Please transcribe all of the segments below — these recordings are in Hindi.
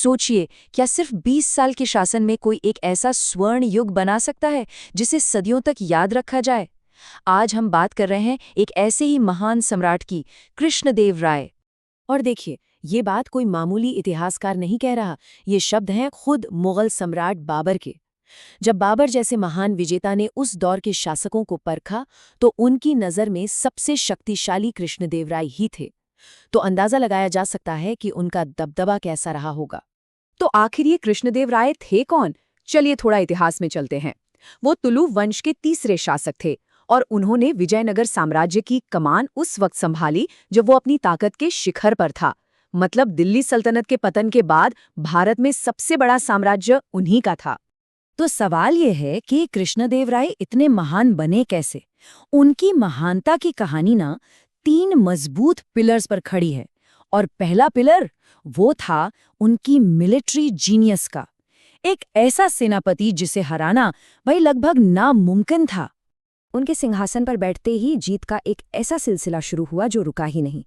सोचिए, क्या सिर्फ 20 साल के शासन में कोई एक ऐसा स्वर्ण युग बना सकता है जिसे सदियों तक याद रखा जाए? आज हम बात कर रहे हैं एक ऐसे ही महान सम्राट की, कृष्णदेव राय। और देखिए, ये बात कोई मामूली इतिहासकार नहीं कह रहा, ये शब्द हैं खुद मुगल सम्राट बाबर के। जब बाबर जैसे महान विजेता ने उस दौर के शासकों को परखा, तो उनकी नज़र में सबसे शक्तिशाली कृष्णदेव राय ही थे। तो अंदाजा लगाया जा सकता है कि उनका दबदबा कैसा रहा होगा। तो आखिर ये कृष्णदेव राय थे कौन? चलिए थोड़ा इतिहास में चलते हैं। वो तुलु वंश के तीसरे शासक थे और उन्होंने विजयनगर साम्राज्य की कमान उस वक्त संभाली जब वो अपनी ताकत के शिखर पर था। मतलब दिल्ली सल्तनत के पतन के बाद भारत में सबसे बड़ा साम्राज्य उन्हीं का था। तो सवाल ये है कि कृष्णदेव राय इतने महान बने कैसे? उनकी महानता की कहानी ना 3 मजबूत पिलर्स पर खड़ी है। और पहला पिलर वो था उनकी मिलिट्री जीनियस का। एक ऐसा सेनापति जिसे हराना भाई लगभग नामुमकिन था। उनके सिंहासन पर बैठते ही जीत का एक ऐसा सिलसिला शुरू हुआ जो रुका ही नहीं।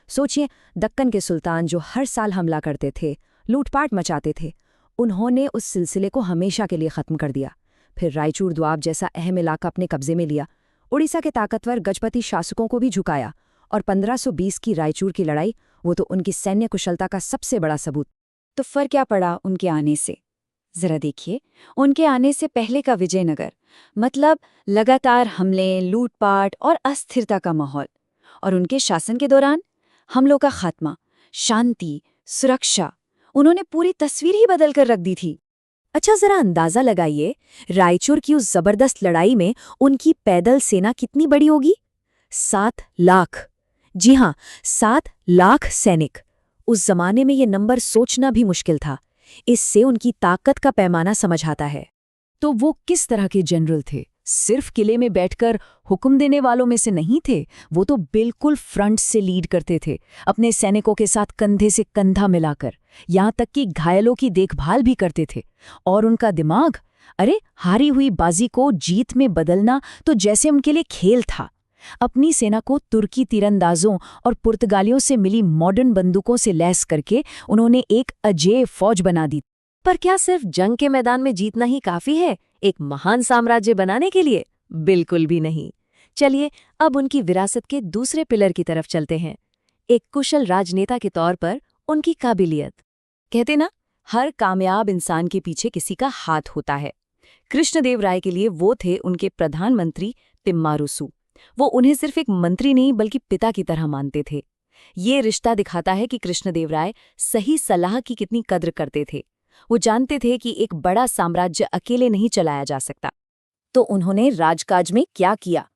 सोचिए, दक्कन के सुल्तान जो हर साल हमला करते थे, लूटपाट मचाते थे, उन्होंने उस सिलसिले को हमेशा के लिए खत्म कर दिया। फिर रायचूर द्वाब जैसा अहम इलाका अपने कब्जे में लिया, उड़ीसा के ताकतवर गजपति शासकों को भी झुकाया, और 1520 की रायचूर की लड़ाई, वो तो उनकी सैन्य कुशलता का सबसे बड़ा सबूत। तो फर्क क्या पड़ा उनके आने से? जरा देखिए, उनके आने से पहले का विजयनगर मतलब लगातार हमले, लूटपाट और अस्थिरता का माहौल। और उनके शासन के दौरान हमलों का खात्मा, शांति, सुरक्षा, उन्होंने पूरी तस्वीर ही बदल कर रख दी थी। अच्छा, जरा अंदाजा लगाइए, रायचूर की उस जबरदस्त लड़ाई में उनकी पैदल सेना कितनी बड़ी होगी? 7 लाख। जी हाँ, 7 लाख सैनिक। उस जमाने में ये नंबर सोचना भी मुश्किल था। इससे उनकी ताकत का पैमाना समझ आता है। तो वो किस तरह के जनरल थे? सिर्फ किले में बैठकर हुक्म देने वालों में से नहीं थे। वो तो बिल्कुल फ्रंट से लीड करते थे, अपने सैनिकों के साथ कंधे से कंधा मिलाकर, यहाँ तक कि घायलों की देखभाल भी करते थे। और उनका दिमाग, अरे हारी हुई बाजी को जीत में बदलना तो जैसे उनके लिए खेल था। अपनी सेना को तुर्की तीरंदाजों और पुर्तगालियों से मिली मॉडर्न बंदूकों से लैस करके उन्होंने एक अजेय फौज बना दी। पर क्या सिर्फ जंग के मैदान में जीतना ही काफी है एक महान साम्राज्य बनाने के लिए? बिल्कुल भी नहीं। चलिए अब उनकी विरासत के दूसरे पिलर की तरफ चलते हैं, एक कुशल राजनेता के तौर पर उनकी काबिलियत। कहते ना, हर कामयाब इंसान के पीछे किसी का हाथ होता है। कृष्णदेव राय के लिए वो थे उनके प्रधानमंत्री तिम्मारुसु। वो उन्हें सिर्फ एक मंत्री नहीं बल्कि पिता की तरह मानते थे। ये रिश्ता दिखाता है कि कृष्णदेव राय सही सलाह की कितनी कद्र करते थे। वो जानते थे कि एक बड़ा साम्राज्य अकेले नहीं चलाया जा सकता। तो उन्होंने राजकाज में क्या किया?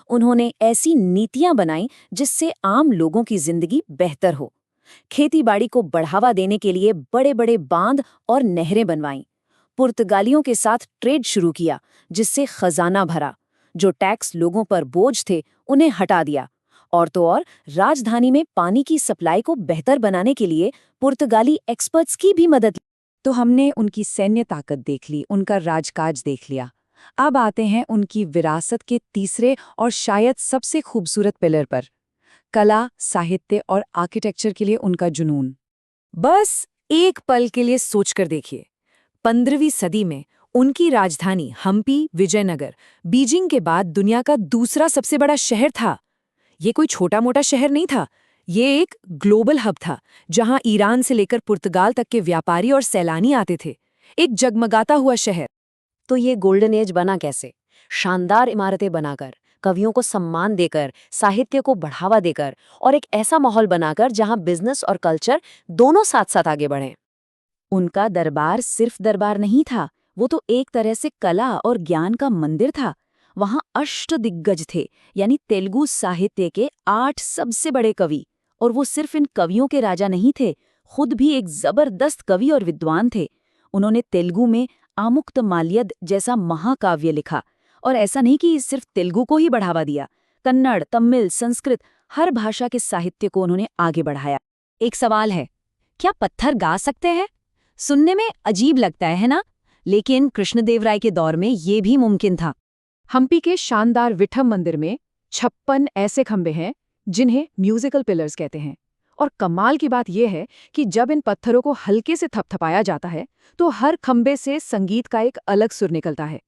उन्होंने ऐसी नीतियां बनाई जिससे आम लोगों की जिंदगी बेहतर हो। खेतीबाड़ी को बढ़ावा देने के लिए बड़े बड़े बांध और नहरें बनवाईं। पुर्तगालियों के साथ ट्रेड शुरू किया जिससे खजाना भरा। जो टैक्स लोगों पर बोझ थे उन्हें हटा दिया। और तो और राजधानी में पानी की सप्लाई को बेहतर बनाने के लिए पुर्तगाली एक्सपर्ट्स की भी मदद। तो हमने उनकी सैन्य ताकत देख ली, उनका राजकाज देख लिया। अब आते हैं उनकी विरासत के तीसरे और शायद सबसे खूबसूरत पिलर पर, कला, साहित्य और आर्किटेक्चर के लिए उनका जुनून। बस एक पल के लिए सोचकर देखिए, 15वीं सदी में उनकी राजधानी हम्पी, विजयनगर, बीजिंग के बाद दुनिया का दूसरा सबसे बड़ा शहर था। ये कोई छोटा मोटा शहर नहीं था, ये एक ग्लोबल हब था जहां ईरान से लेकर पुर्तगाल तक के व्यापारी और सैलानी आते थे। एक जगमगाता हुआ शहर। तो ये गोल्डन एज बना कैसे? शानदार इमारतें बनाकर, कवियों को सम्मान देकर, साहित्य को बढ़ावा देकर और एक ऐसा माहौल बनाकर जहां बिजनेस और कल्चर दोनों साथ साथ आगे बढ़ें। उनका दरबार सिर्फ दरबार नहीं था, वो तो एक तरह से कला और ज्ञान का मंदिर था। वहां अष्टदिग्गज थे, यानी तेलुगु साहित्य के 8 सबसे बड़े कवि। और वो सिर्फ इन कवियों के राजा नहीं थे, खुद भी एक जबरदस्त कवि और विद्वान थे। उन्होंने तेलुगु में आमुक्तमाल्यद जैसा महाकाव्य लिखा। और ऐसा नहीं कि सिर्फ तेलुगु को ही बढ़ावा दिया, कन्नड़, तमिल, संस्कृत, हर भाषा के साहित्य को उन्होंने आगे बढ़ाया। एक सवाल है, क्या पत्थर गा सकते हैं? सुनने में अजीब लगता है ना? लेकिन कृष्णदेव राय के दौर में ये भी मुमकिन था। हम्पी के शानदार विठम मंदिर में 56 ऐसे खंबे हैं जिन्हें म्यूजिकल पिलर्स कहते हैं। और कमाल की बात यह है कि जब इन पत्थरों को हल्के से थपथपाया जाता है तो हर खंबे से संगीत का एक अलग सुर निकलता है।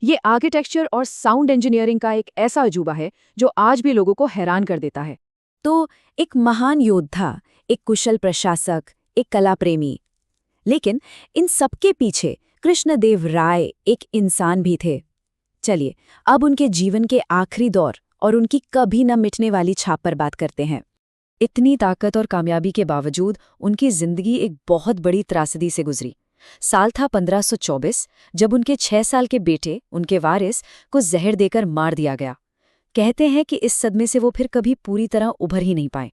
ये आर्किटेक्चर और साउंड इंजीनियरिंग का एक ऐसा अजूबा है जो आज भी लोगों को हैरान कर देता है। तो एक महान योद्धा, एक कुशल प्रशासक, एक कला प्रेमी, लेकिन इन सबके पीछे कृष्णदेव राय एक इंसान भी थे। चलिए अब उनके जीवन के आखिरी दौर और उनकी कभी न मिटने वाली छाप पर बात करते हैं। इतनी ताकत और कामयाबी के बावजूद उनकी जिंदगी एक बहुत बड़ी त्रासदी से गुजरी। साल था 1524 जब उनके 6 साल के बेटे, उनके वारिस, को जहर देकर मार दिया गया। कहते हैं कि इस सदमे से वो फिर कभी पूरी तरह उभर ही नहीं पाए।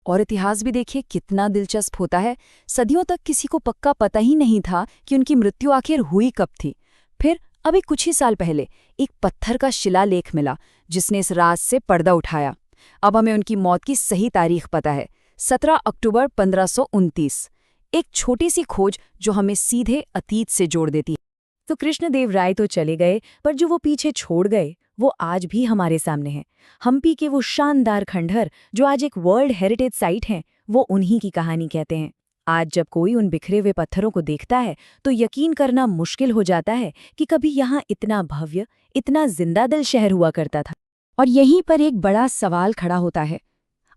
और इतिहास भी देखिए कितना दिलचस्प होता है। सदियों तक किसी को पक्का पता ही नहीं था कि उनकी मृत्यु आखिर हुई कब थी। फिर अभी कुछ ही साल पहले एक पत्थर का शिलालेख मिला जिसने इस राज से पर्दा उठाया। अब हमें उनकी मौत की सही तारीख पता है, 17 अक्टूबर 1529। एक छोटी सी खोज जो हमें सीधे अतीत से जोड़ देती है। तो कृष्णदेव राय तो चले गए, पर जो वो पीछे छोड़ गए वो आज भी हमारे सामने है। हम्पी के वो शानदार खंडहर जो आज एक वर्ल्ड हेरिटेज साइट हैं, वो उन्हीं की कहानी कहते हैं। आज जब कोई उन बिखरे हुए पत्थरों को देखता है तो यकीन करना मुश्किल हो जाता है कि कभी यहाँ इतना भव्य, इतना जिंदादिल शहर हुआ करता था। और यहीं पर एक बड़ा सवाल खड़ा होता है,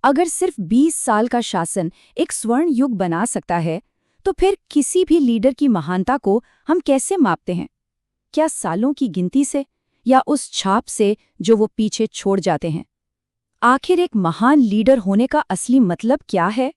अगर सिर्फ 20 साल का शासन एक स्वर्ण युग बना सकता है तो फिर किसी भी लीडर की महानता को हम कैसे मापते हैं? क्या सालों की गिनती से या उस छाप से जो वो पीछे छोड़ जाते हैं? आखिर एक महान लीडर होने का असली मतलब क्या है?